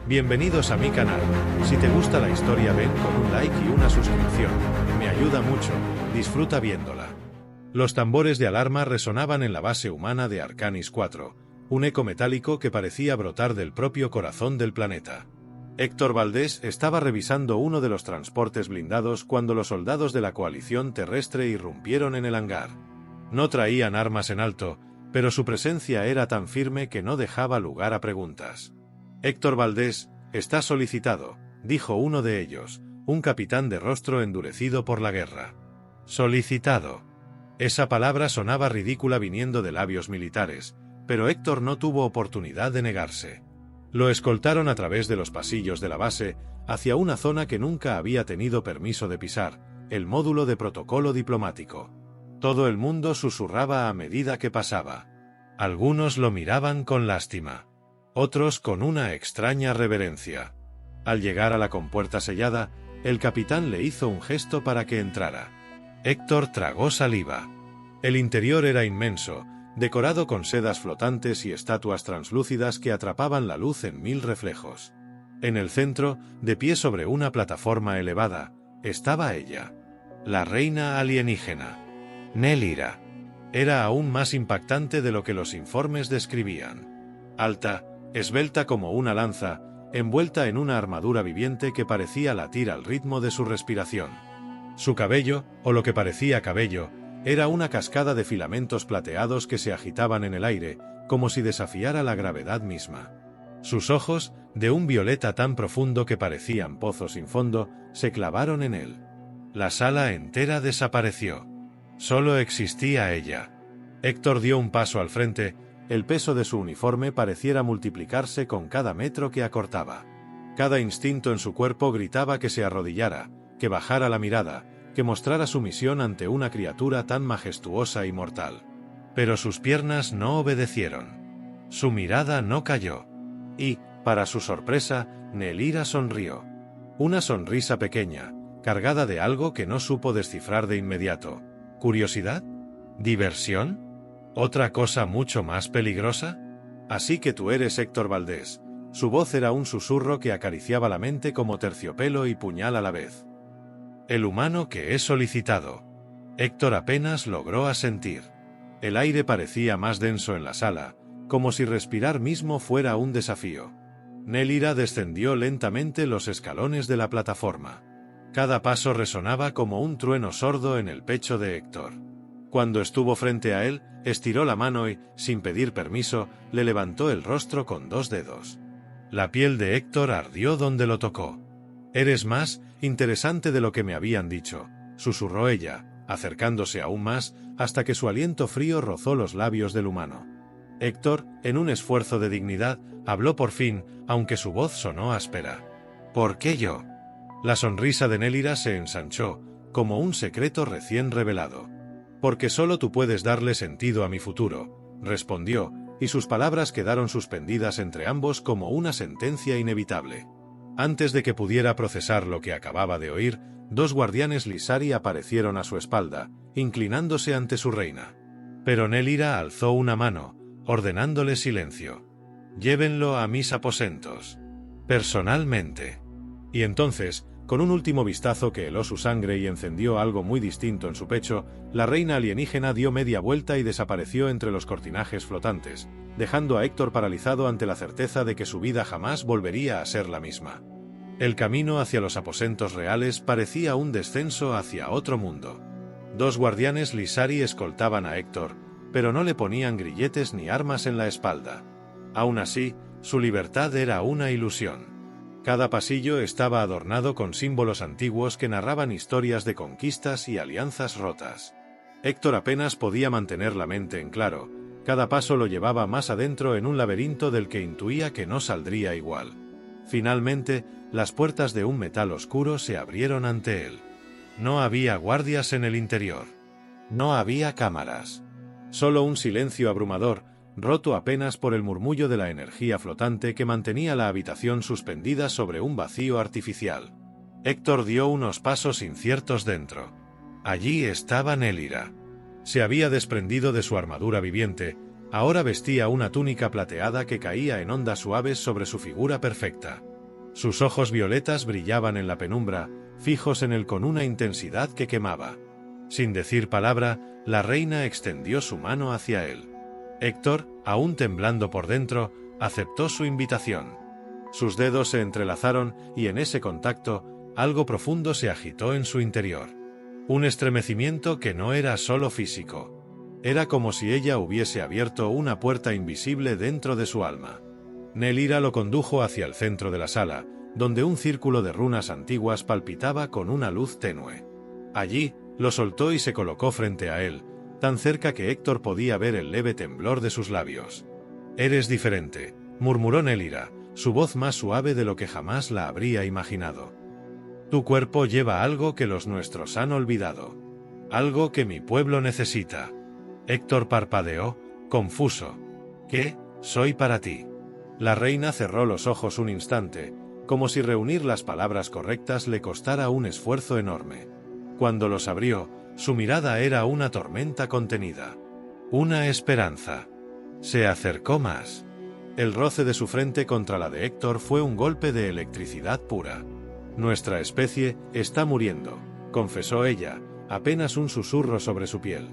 Bienvenidos a mi canal. Si te gusta la historia ven con un like y una suscripción. Me ayuda mucho. Disfruta viéndola. Los tambores de alarma resonaban en la base humana de Arcanis 4, un eco metálico que parecía brotar del propio corazón del planeta. Héctor Valdés estaba revisando uno de los transportes blindados cuando los soldados de la coalición terrestre irrumpieron en el hangar. No traían armas en alto, pero su presencia era tan firme que no dejaba lugar a preguntas. Héctor Valdés, está solicitado, dijo uno de ellos, un capitán de rostro endurecido por la guerra. Solicitado. Esa palabra sonaba ridícula viniendo de labios militares, pero Héctor no tuvo oportunidad de negarse. Lo escoltaron a través de los pasillos de la base, hacia una zona que nunca había tenido permiso de pisar, el módulo de protocolo diplomático. Todo el mundo susurraba a medida que pasaba. Algunos lo miraban con lástima. Otros con una extraña reverencia. Al llegar a la compuerta sellada, el capitán le hizo un gesto para que entrara. Héctor tragó saliva. El interior era inmenso, decorado con sedas flotantes y estatuas translúcidas que atrapaban la luz en 1000 reflejos. En el centro, de pie sobre una plataforma elevada, estaba ella, la reina alienígena. Nelira. Era aún más impactante de lo que los informes describían. Alta, esbelta como una lanza, envuelta en una armadura viviente que parecía latir al ritmo de su respiración. Su cabello, o lo que parecía cabello, era una cascada de filamentos plateados que se agitaban en el aire, como si desafiara la gravedad misma. Sus ojos, de un violeta tan profundo que parecían pozos sin fondo, se clavaron en él. La sala entera desapareció. Solo existía ella. Héctor dio un paso al frente, el peso de su uniforme pareciera multiplicarse con cada metro que acortaba. Cada instinto en su cuerpo gritaba que se arrodillara, que bajara la mirada, que mostrara sumisión ante una criatura tan majestuosa y mortal. Pero sus piernas no obedecieron. Su mirada no cayó. Y, para su sorpresa, Nelira sonrió. Una sonrisa pequeña, cargada de algo que no supo descifrar de inmediato. ¿Curiosidad? ¿Diversión? ¿Otra cosa mucho más peligrosa? Así que tú eres Héctor Valdés. Su voz era un susurro que acariciaba la mente como terciopelo y puñal a la vez. El humano que he solicitado. Héctor apenas logró asentir. El aire parecía más denso en la sala, como si respirar mismo fuera un desafío. Nelira descendió lentamente los escalones de la plataforma. Cada paso resonaba como un trueno sordo en el pecho de Héctor. Cuando estuvo frente a él, estiró la mano y, sin pedir permiso, le levantó el rostro con 2 dedos. La piel de Héctor ardió donde lo tocó. «Eres más interesante de lo que me habían dicho», susurró ella, acercándose aún más, hasta que su aliento frío rozó los labios del humano. Héctor, en un esfuerzo de dignidad, habló por fin, aunque su voz sonó áspera. «¿Por qué yo?». La sonrisa de Nelira se ensanchó, como un secreto recién revelado. «Porque solo tú puedes darle sentido a mi futuro», respondió, y sus palabras quedaron suspendidas entre ambos como una sentencia inevitable. Antes de que pudiera procesar lo que acababa de oír, 2 guardianes Lysari aparecieron a su espalda, inclinándose ante su reina. Pero Nelira alzó una mano, ordenándole silencio. «Llévenlo a mis aposentos. Personalmente». Y entonces, con un último vistazo que heló su sangre y encendió algo muy distinto en su pecho, la reina alienígena dio media vuelta y desapareció entre los cortinajes flotantes, dejando a Héctor paralizado ante la certeza de que su vida jamás volvería a ser la misma. El camino hacia los aposentos reales parecía un descenso hacia otro mundo. 2 guardianes Lysari escoltaban a Héctor, pero no le ponían grilletes ni armas en la espalda. Aún así, su libertad era una ilusión. Cada pasillo estaba adornado con símbolos antiguos que narraban historias de conquistas y alianzas rotas. Héctor apenas podía mantener la mente en claro, cada paso lo llevaba más adentro en un laberinto del que intuía que no saldría igual. Finalmente, las puertas de un metal oscuro se abrieron ante él. No había guardias en el interior. No había cámaras. Solo un silencio abrumador, roto apenas por el murmullo de la energía flotante que mantenía la habitación suspendida sobre un vacío artificial. Héctor dio unos pasos inciertos dentro. Allí estaba Nelira. Se había desprendido de su armadura viviente, ahora vestía una túnica plateada que caía en ondas suaves sobre su figura perfecta. Sus ojos violetas brillaban en la penumbra, fijos en él con una intensidad que quemaba. Sin decir palabra, la reina extendió su mano hacia él. Héctor, aún temblando por dentro, aceptó su invitación. Sus dedos se entrelazaron y en ese contacto, algo profundo se agitó en su interior. Un estremecimiento que no era solo físico. Era como si ella hubiese abierto una puerta invisible dentro de su alma. Nelira lo condujo hacia el centro de la sala, donde un círculo de runas antiguas palpitaba con una luz tenue. Allí, lo soltó y se colocó frente a él, tan cerca que Héctor podía ver el leve temblor de sus labios. «Eres diferente», murmuró Nelira, su voz más suave de lo que jamás la habría imaginado. «Tu cuerpo lleva algo que los nuestros han olvidado. Algo que mi pueblo necesita». Héctor parpadeó, confuso. «¿Qué soy para ti?» La reina cerró los ojos un instante, como si reunir las palabras correctas le costara un esfuerzo enorme. Cuando los abrió, su mirada era una tormenta contenida. Una esperanza. Se acercó más. El roce de su frente contra la de Héctor fue un golpe de electricidad pura. «Nuestra especie está muriendo», confesó ella, apenas un susurro sobre su piel.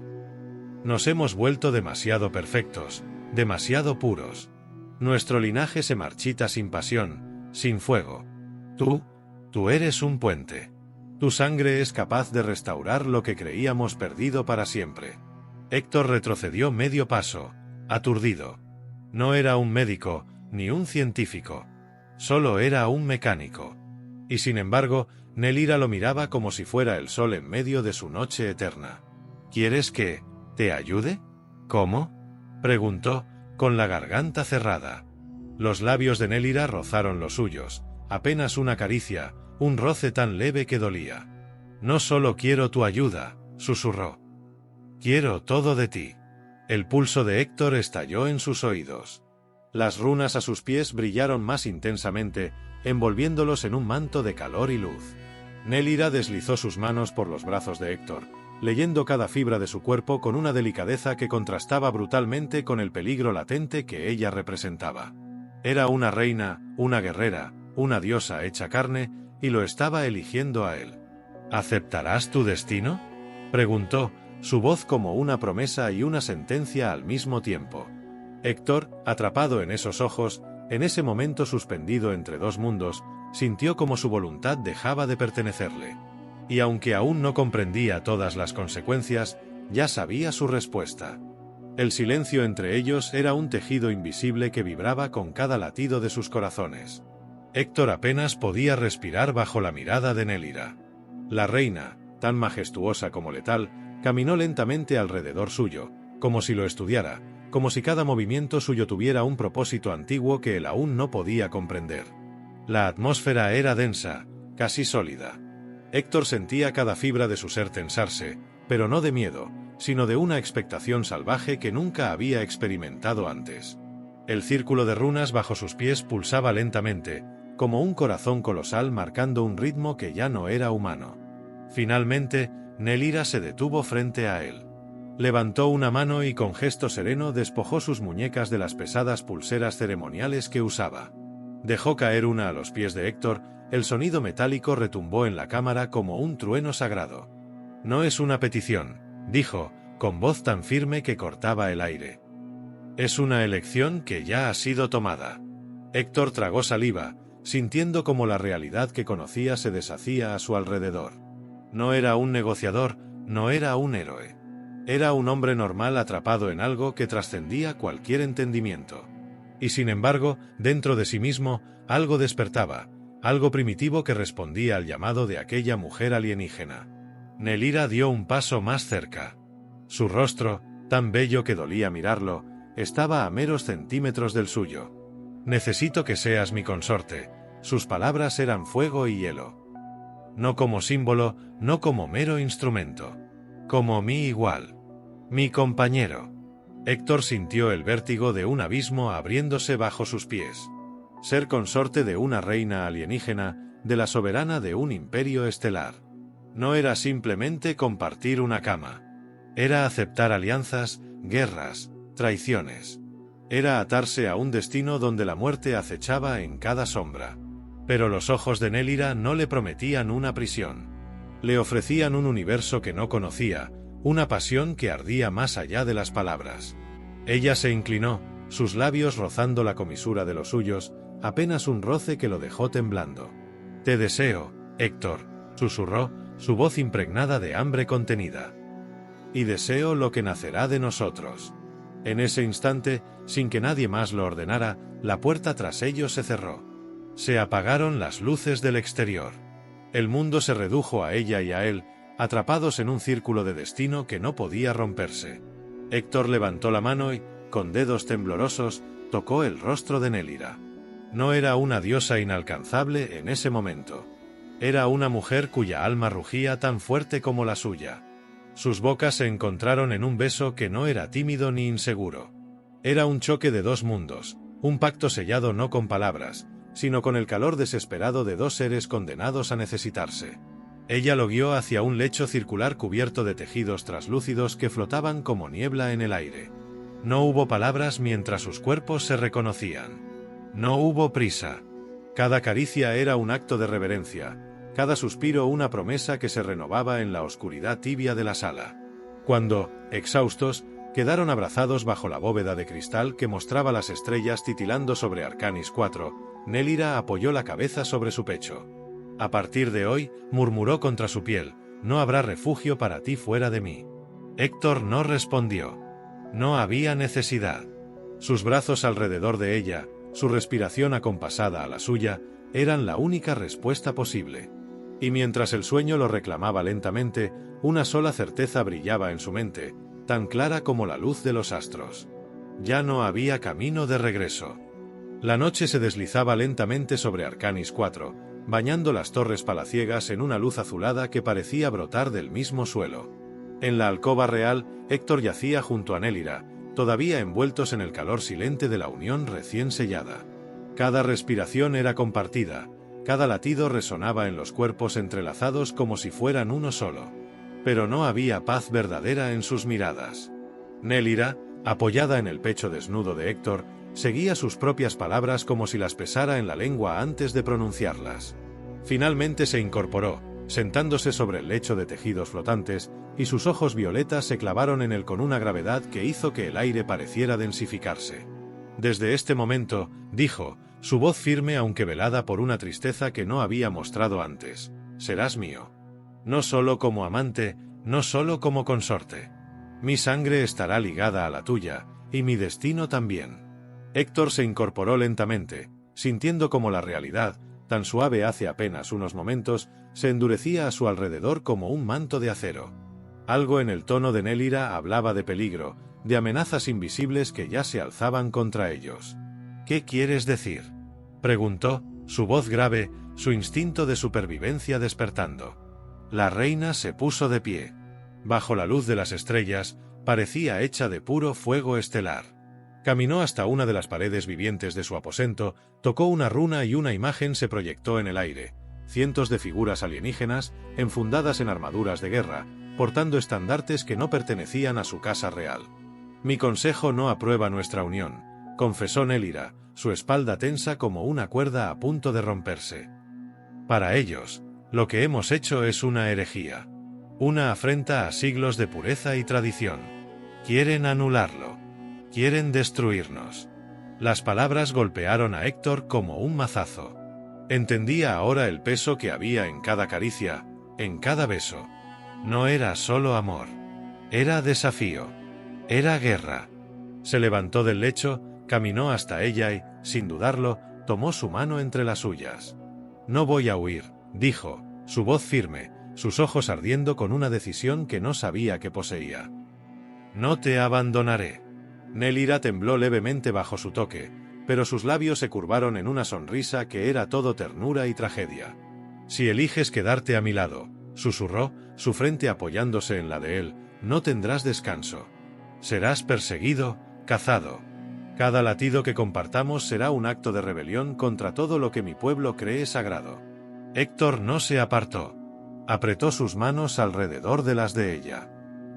«Nos hemos vuelto demasiado perfectos, demasiado puros. Nuestro linaje se marchita sin pasión, sin fuego. Tú eres un puente. Tu sangre es capaz de restaurar lo que creíamos perdido para siempre». Héctor retrocedió medio paso, aturdido. No era un médico, ni un científico. Solo era un mecánico. Y sin embargo, Nelira lo miraba como si fuera el sol en medio de su noche eterna. «¿Quieres que te ayude?» «¿Cómo?», preguntó, con la garganta cerrada. Los labios de Nelira rozaron los suyos, apenas una caricia, un roce tan leve que dolía. «No solo quiero tu ayuda», susurró. «Quiero todo de ti». El pulso de Héctor estalló en sus oídos. Las runas a sus pies brillaron más intensamente, envolviéndolos en un manto de calor y luz. Nelira deslizó sus manos por los brazos de Héctor, leyendo cada fibra de su cuerpo con una delicadeza que contrastaba brutalmente con el peligro latente que ella representaba. Era una reina, una guerrera, una diosa hecha carne, y lo estaba eligiendo a él. «¿Aceptarás tu destino?», preguntó, su voz como una promesa y una sentencia al mismo tiempo. Héctor, atrapado en esos ojos, en ese momento suspendido entre dos mundos, sintió como su voluntad dejaba de pertenecerle. Y aunque aún no comprendía todas las consecuencias, ya sabía su respuesta. El silencio entre ellos era un tejido invisible que vibraba con cada latido de sus corazones. Héctor apenas podía respirar bajo la mirada de Nelira. La reina, tan majestuosa como letal, caminó lentamente alrededor suyo, como si lo estudiara, como si cada movimiento suyo tuviera un propósito antiguo que él aún no podía comprender. La atmósfera era densa, casi sólida. Héctor sentía cada fibra de su ser tensarse, pero no de miedo, sino de una expectación salvaje que nunca había experimentado antes. El círculo de runas bajo sus pies pulsaba lentamente, como un corazón colosal marcando un ritmo que ya no era humano. Finalmente, Nelira se detuvo frente a él. Levantó una mano y con gesto sereno despojó sus muñecas de las pesadas pulseras ceremoniales que usaba. Dejó caer una a los pies de Héctor, el sonido metálico retumbó en la cámara como un trueno sagrado. «No es una petición», dijo, con voz tan firme que cortaba el aire. «Es una elección que ya ha sido tomada». Héctor tragó saliva, sintiendo como la realidad que conocía se deshacía a su alrededor. No era un negociador, no era un héroe. Era un hombre normal atrapado en algo que trascendía cualquier entendimiento. Y sin embargo, dentro de sí mismo, algo despertaba, algo primitivo que respondía al llamado de aquella mujer alienígena. Nelira dio un paso más cerca. Su rostro, tan bello que dolía mirarlo, estaba a meros centímetros del suyo. «Necesito que seas mi consorte». Sus palabras eran fuego y hielo. No como símbolo, no como mero instrumento. Como mi igual. Mi compañero. Héctor sintió el vértigo de un abismo abriéndose bajo sus pies. Ser consorte de una reina alienígena, de la soberana de un imperio estelar. No era simplemente compartir una cama. Era aceptar alianzas, guerras, traiciones. Era atarse a un destino donde la muerte acechaba en cada sombra. Pero los ojos de Nélira no le prometían una prisión. Le ofrecían un universo que no conocía, una pasión que ardía más allá de las palabras. Ella se inclinó, sus labios rozando la comisura de los suyos, apenas un roce que lo dejó temblando. «Te deseo, Héctor», susurró, su voz impregnada de hambre contenida. «Y deseo lo que nacerá de nosotros». En ese instante, sin que nadie más lo ordenara, la puerta tras ellos se cerró. Se apagaron las luces del exterior. El mundo se redujo a ella y a él, atrapados en un círculo de destino que no podía romperse. Héctor levantó la mano y, con dedos temblorosos, tocó el rostro de Nélira. No era una diosa inalcanzable en ese momento. Era una mujer cuya alma rugía tan fuerte como la suya. Sus bocas se encontraron en un beso que no era tímido ni inseguro. Era un choque de dos mundos, un pacto sellado no con palabras, sino con el calor desesperado de dos seres condenados a necesitarse. Ella lo guió hacia un lecho circular cubierto de tejidos traslúcidos que flotaban como niebla en el aire. No hubo palabras mientras sus cuerpos se reconocían. No hubo prisa. Cada caricia era un acto de reverencia, cada suspiro una promesa que se renovaba en la oscuridad tibia de la sala. Cuando, exhaustos, quedaron abrazados bajo la bóveda de cristal que mostraba las estrellas titilando sobre Arcanis 4, Nélira apoyó la cabeza sobre su pecho. «A partir de hoy», murmuró contra su piel, «no habrá refugio para ti fuera de mí». Héctor no respondió. No había necesidad. Sus brazos alrededor de ella, su respiración acompasada a la suya, eran la única respuesta posible. Y mientras el sueño lo reclamaba lentamente, una sola certeza brillaba en su mente, tan clara como la luz de los astros. Ya no había camino de regreso. La noche se deslizaba lentamente sobre Arcanis 4, bañando las torres palaciegas en una luz azulada que parecía brotar del mismo suelo. En la alcoba real, Héctor yacía junto a Nélira, todavía envueltos en el calor silente de la unión recién sellada. Cada respiración era compartida, cada latido resonaba en los cuerpos entrelazados como si fueran uno solo. Pero no había paz verdadera en sus miradas. Nélira, apoyada en el pecho desnudo de Héctor, seguía sus propias palabras como si las pesara en la lengua antes de pronunciarlas. Finalmente se incorporó, sentándose sobre el lecho de tejidos flotantes, y sus ojos violetas se clavaron en él con una gravedad que hizo que el aire pareciera densificarse. «Desde este momento», dijo, su voz firme aunque velada por una tristeza que no había mostrado antes, «serás mío. No solo como amante, no solo como consorte. Mi sangre estará ligada a la tuya, y mi destino también». Héctor se incorporó lentamente, sintiendo como la realidad, tan suave hace apenas unos momentos, se endurecía a su alrededor como un manto de acero. Algo en el tono de Nélira hablaba de peligro, de amenazas invisibles que ya se alzaban contra ellos. «¿Qué quieres decir?», preguntó, su voz grave, su instinto de supervivencia despertando. La reina se puso de pie. Bajo la luz de las estrellas, parecía hecha de puro fuego estelar. Caminó hasta una de las paredes vivientes de su aposento, tocó una runa y una imagen se proyectó en el aire. Cientos de figuras alienígenas, enfundadas en armaduras de guerra, portando estandartes que no pertenecían a su casa real. «Mi consejo no aprueba nuestra unión», confesó Nélira, su espalda tensa como una cuerda a punto de romperse. «Para ellos, lo que hemos hecho es una herejía. Una afrenta a siglos de pureza y tradición. Quieren anularlo. Quieren destruirnos». Las palabras golpearon a Héctor como un mazazo. Entendía ahora el peso que había en cada caricia, en cada beso. No era solo amor. Era desafío. Era guerra. Se levantó del lecho, caminó hasta ella y, sin dudarlo, tomó su mano entre las suyas. «No voy a huir», dijo, su voz firme, sus ojos ardiendo con una decisión que no sabía que poseía. «No te abandonaré». Nélira tembló levemente bajo su toque, pero sus labios se curvaron en una sonrisa que era todo ternura y tragedia. «Si eliges quedarte a mi lado», susurró, su frente apoyándose en la de él, «no tendrás descanso. Serás perseguido, cazado. Cada latido que compartamos será un acto de rebelión contra todo lo que mi pueblo cree sagrado». Héctor no se apartó. Apretó sus manos alrededor de las de ella.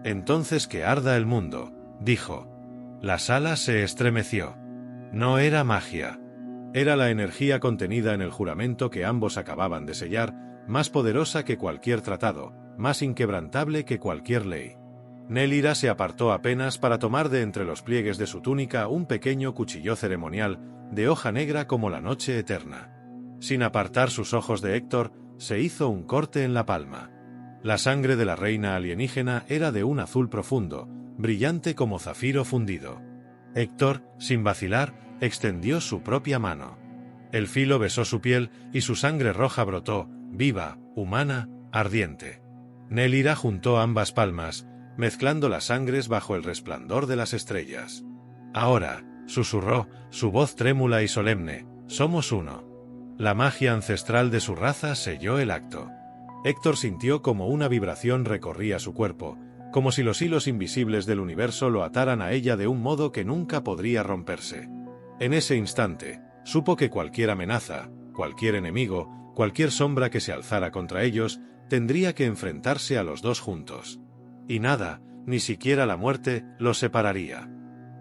«Entonces que arda el mundo», dijo. La sala se estremeció. No era magia. Era la energía contenida en el juramento que ambos acababan de sellar, más poderosa que cualquier tratado, más inquebrantable que cualquier ley. Nélira se apartó apenas para tomar de entre los pliegues de su túnica un pequeño cuchillo ceremonial, de hoja negra como la noche eterna. Sin apartar sus ojos de Héctor, se hizo un corte en la palma. La sangre de la reina alienígena era de un azul profundo, brillante como zafiro fundido. Héctor, sin vacilar, extendió su propia mano. El filo besó su piel y su sangre roja brotó, viva, humana, ardiente. Nélira juntó ambas palmas, mezclando las sangres bajo el resplandor de las estrellas. Ahora, susurró, su voz trémula y solemne, somos uno. La magia ancestral de su raza selló el acto. Héctor sintió como una vibración recorría su cuerpo, como si los hilos invisibles del universo lo ataran a ella de un modo que nunca podría romperse. En ese instante, supo que cualquier amenaza, cualquier enemigo, cualquier sombra que se alzara contra ellos, tendría que enfrentarse a los dos juntos. Y nada, ni siquiera la muerte, los separaría.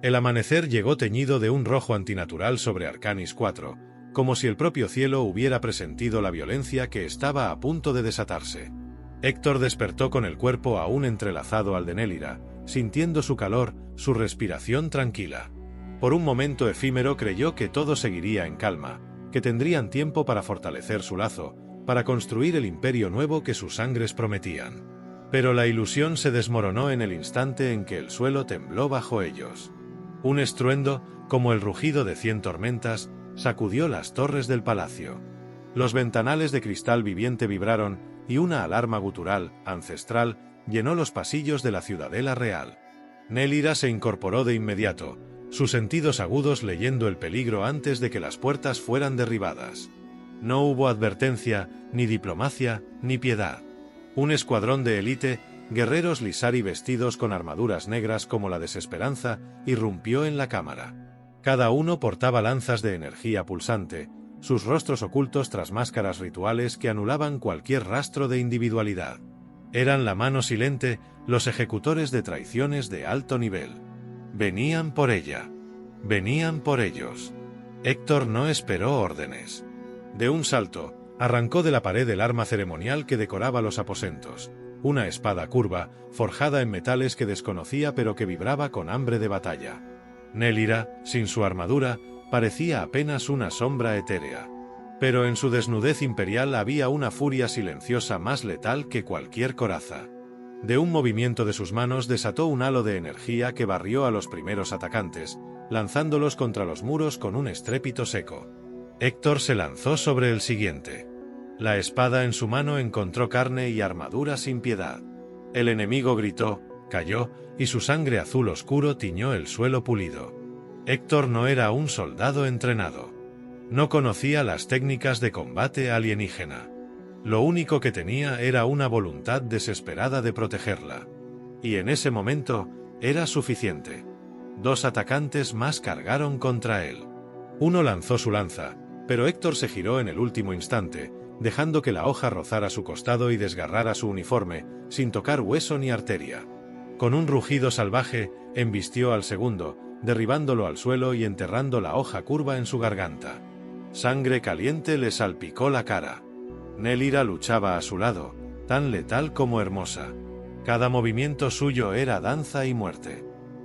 El amanecer llegó teñido de un rojo antinatural sobre Arcanis 4, como si el propio cielo hubiera presentido la violencia que estaba a punto de desatarse. Héctor despertó con el cuerpo aún entrelazado al de Nélira, sintiendo su calor, su respiración tranquila. Por un momento efímero creyó que todo seguiría en calma, que tendrían tiempo para fortalecer su lazo, para construir el imperio nuevo que sus sangres prometían. Pero la ilusión se desmoronó en el instante en que el suelo tembló bajo ellos. Un estruendo, como el rugido de 100 tormentas, sacudió las torres del palacio. Los ventanales de cristal viviente vibraron, y una alarma gutural, ancestral, llenó los pasillos de la ciudadela real. Nélira se incorporó de inmediato, sus sentidos agudos leyendo el peligro antes de que las puertas fueran derribadas. No hubo advertencia, ni diplomacia, ni piedad. Un escuadrón de élite, guerreros Lysari vestidos con armaduras negras como la desesperanza, irrumpió en la cámara. Cada uno portaba lanzas de energía pulsante, sus rostros ocultos tras máscaras rituales que anulaban cualquier rastro de individualidad. Eran la mano silente, los ejecutores de traiciones de alto nivel. Venían por ella. Venían por ellos. Héctor no esperó órdenes. De un salto, arrancó de la pared el arma ceremonial que decoraba los aposentos, una espada curva, forjada en metales que desconocía pero que vibraba con hambre de batalla. Nélira, sin su armadura, parecía apenas una sombra etérea. Pero en su desnudez imperial había una furia silenciosa más letal que cualquier coraza. De un movimiento de sus manos desató un halo de energía que barrió a los primeros atacantes, lanzándolos contra los muros con un estrépito seco. Héctor se lanzó sobre el siguiente. La espada en su mano encontró carne y armadura sin piedad. El enemigo gritó, cayó, y su sangre azul oscuro tiñó el suelo pulido. Héctor no era un soldado entrenado. No conocía las técnicas de combate alienígena. Lo único que tenía era una voluntad desesperada de protegerla. Y en ese momento, era suficiente. Dos atacantes más cargaron contra él. Uno lanzó su lanza, pero Héctor se giró en el último instante, dejando que la hoja rozara su costado y desgarrara su uniforme, sin tocar hueso ni arteria. Con un rugido salvaje, embistió al segundo, derribándolo al suelo y enterrando la hoja curva en su garganta. Sangre caliente le salpicó la cara. Nélira luchaba a su lado, tan letal como hermosa. Cada movimiento suyo era danza y muerte.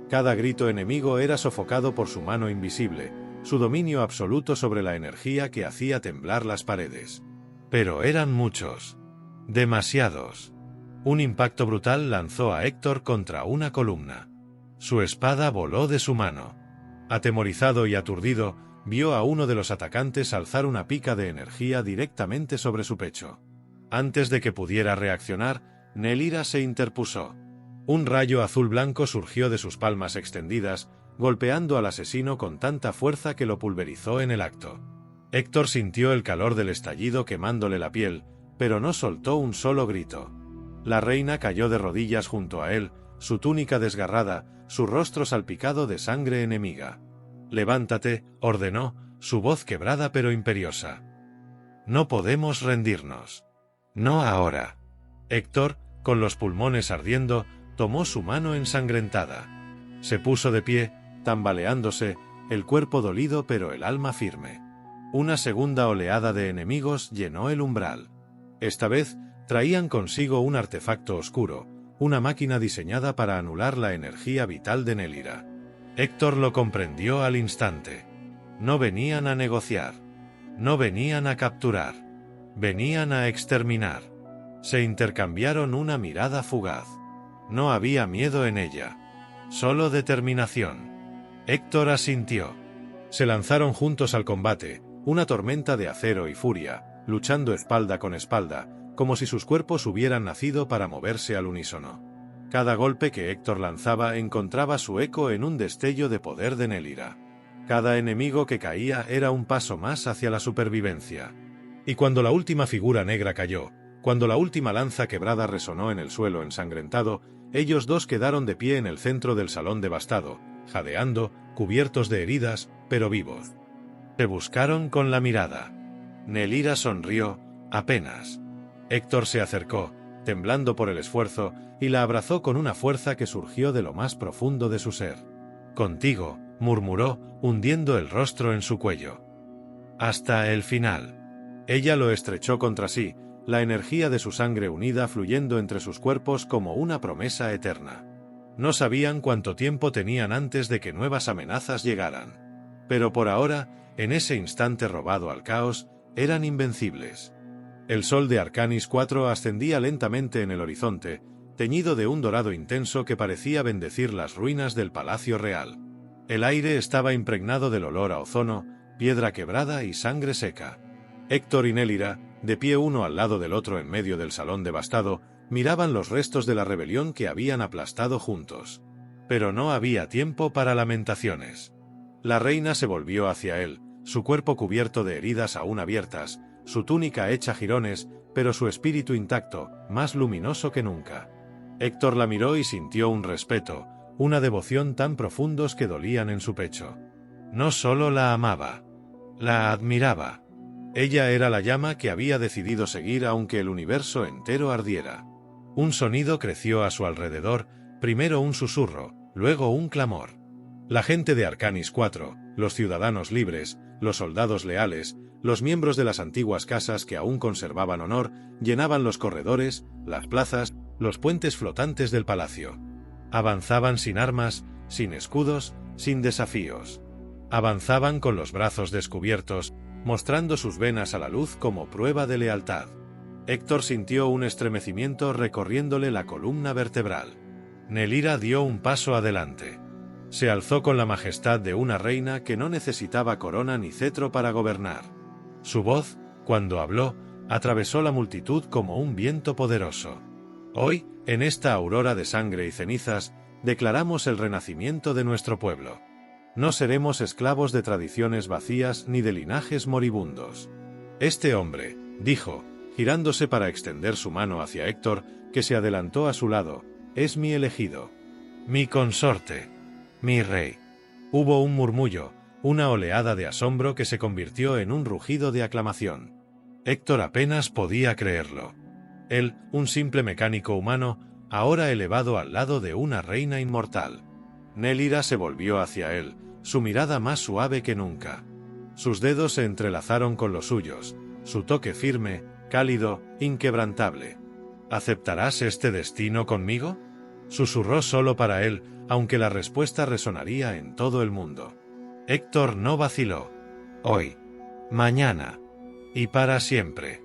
Cada grito enemigo era sofocado por su mano invisible, su dominio absoluto sobre la energía que hacía temblar las paredes. Pero eran muchos. Demasiados. Un impacto brutal lanzó a Héctor contra una columna. Su espada voló de su mano. Atemorizado y aturdido, vio a uno de los atacantes alzar una pica de energía directamente sobre su pecho. Antes de que pudiera reaccionar, Nélira se interpuso. Un rayo azul blanco surgió de sus palmas extendidas, golpeando al asesino con tanta fuerza que lo pulverizó en el acto. Héctor sintió el calor del estallido quemándole la piel, pero no soltó un solo grito. La reina cayó de rodillas junto a él, su túnica desgarrada, su rostro salpicado de sangre enemiga. «Levántate», ordenó, su voz quebrada pero imperiosa. «No podemos rendirnos. No ahora». Héctor, con los pulmones ardiendo, tomó su mano ensangrentada. Se puso de pie, tambaleándose, el cuerpo dolido pero el alma firme. Una segunda oleada de enemigos llenó el umbral. Esta vez, traían consigo un artefacto oscuro, una máquina diseñada para anular la energía vital de Nelira. Héctor lo comprendió al instante. No venían a negociar. No venían a capturar. Venían a exterminar. Se intercambiaron una mirada fugaz. No había miedo en ella. Solo determinación. Héctor asintió. Se lanzaron juntos al combate, una tormenta de acero y furia, luchando espalda con espalda, como si sus cuerpos hubieran nacido para moverse al unísono. Cada golpe que Héctor lanzaba encontraba su eco en un destello de poder de Nelira. Cada enemigo que caía era un paso más hacia la supervivencia. Y cuando la última figura negra cayó, cuando la última lanza quebrada resonó en el suelo ensangrentado, ellos dos quedaron de pie en el centro del salón devastado, jadeando, cubiertos de heridas, pero vivos. Se buscaron con la mirada. Nelira sonrió, apenas. Héctor se acercó, temblando por el esfuerzo, y la abrazó con una fuerza que surgió de lo más profundo de su ser. «Contigo», murmuró, hundiendo el rostro en su cuello. «Hasta el final». Ella lo estrechó contra sí, la energía de su sangre unida fluyendo entre sus cuerpos como una promesa eterna. No sabían cuánto tiempo tenían antes de que nuevas amenazas llegaran. Pero por ahora, en ese instante robado al caos, eran invencibles. El sol de Arcanis IV ascendía lentamente en el horizonte, teñido de un dorado intenso que parecía bendecir las ruinas del Palacio Real. El aire estaba impregnado del olor a ozono, piedra quebrada y sangre seca. Héctor y Nelira, de pie uno al lado del otro en medio del salón devastado, miraban los restos de la rebelión que habían aplastado juntos. Pero no había tiempo para lamentaciones. La reina se volvió hacia él, su cuerpo cubierto de heridas aún abiertas, su túnica hecha jirones, pero su espíritu intacto, más luminoso que nunca. Héctor la miró y sintió un respeto, una devoción tan profundos que dolían en su pecho. No solo la amaba, la admiraba. Ella era la llama que había decidido seguir aunque el universo entero ardiera. Un sonido creció a su alrededor, primero un susurro, luego un clamor. La gente de Arcanis IV, los ciudadanos libres, los soldados leales, los miembros de las antiguas casas que aún conservaban honor, llenaban los corredores, las plazas, los puentes flotantes del palacio. Avanzaban sin armas, sin escudos, sin desafíos. Avanzaban con los brazos descubiertos, mostrando sus venas a la luz como prueba de lealtad. Héctor sintió un estremecimiento recorriéndole la columna vertebral. Nelira dio un paso adelante. Se alzó con la majestad de una reina que no necesitaba corona ni cetro para gobernar. Su voz, cuando habló, atravesó la multitud como un viento poderoso. Hoy, en esta aurora de sangre y cenizas, declaramos el renacimiento de nuestro pueblo. No seremos esclavos de tradiciones vacías ni de linajes moribundos. Este hombre, dijo, girándose para extender su mano hacia Héctor, que se adelantó a su lado, es mi elegido. Mi consorte. Mi rey. Hubo un murmullo, una oleada de asombro que se convirtió en un rugido de aclamación. Héctor apenas podía creerlo. Él, un simple mecánico humano, ahora elevado al lado de una reina inmortal. Nelira se volvió hacia él, su mirada más suave que nunca. Sus dedos se entrelazaron con los suyos, su toque firme, cálido, inquebrantable. ¿Aceptarás este destino conmigo?, susurró solo para él, aunque la respuesta resonaría en todo el mundo. Héctor no vaciló. Hoy, mañana y para siempre.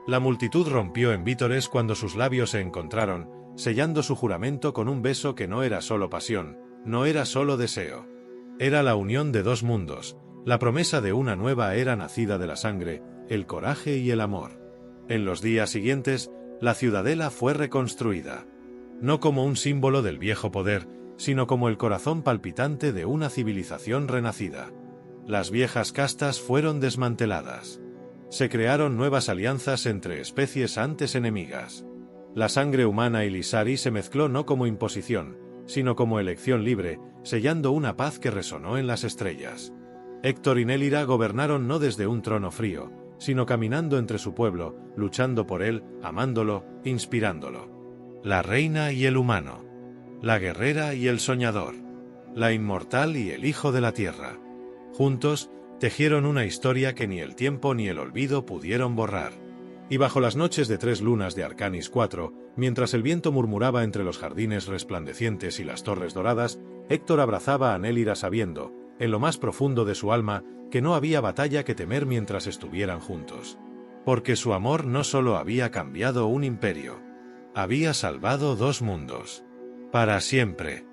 La multitud rompió en vítores cuando sus labios se encontraron, sellando su juramento con un beso que no era solo pasión, no era solo deseo. Era la unión de dos mundos, la promesa de una nueva era nacida de la sangre, el coraje y el amor. En los días siguientes, la ciudadela fue reconstruida. No como un símbolo del viejo poder, sino como el corazón palpitante de una civilización renacida. Las viejas castas fueron desmanteladas. Se crearon nuevas alianzas entre especies antes enemigas. La sangre humana y Lysari se mezcló no como imposición, sino como elección libre, sellando una paz que resonó en las estrellas. Héctor y Nelira gobernaron no desde un trono frío, sino caminando entre su pueblo, luchando por él, amándolo, inspirándolo. La reina y el humano. La guerrera y el soñador. La inmortal y el hijo de la tierra. Juntos, Tejieron una historia que ni el tiempo ni el olvido pudieron borrar. Y bajo las noches de 3 lunas de Arcanis IV, mientras el viento murmuraba entre los jardines resplandecientes y las torres doradas, Héctor abrazaba a Nélira sabiendo, en lo más profundo de su alma, que no había batalla que temer mientras estuvieran juntos. Porque su amor no solo había cambiado un imperio, había salvado 2 mundos. Para siempre.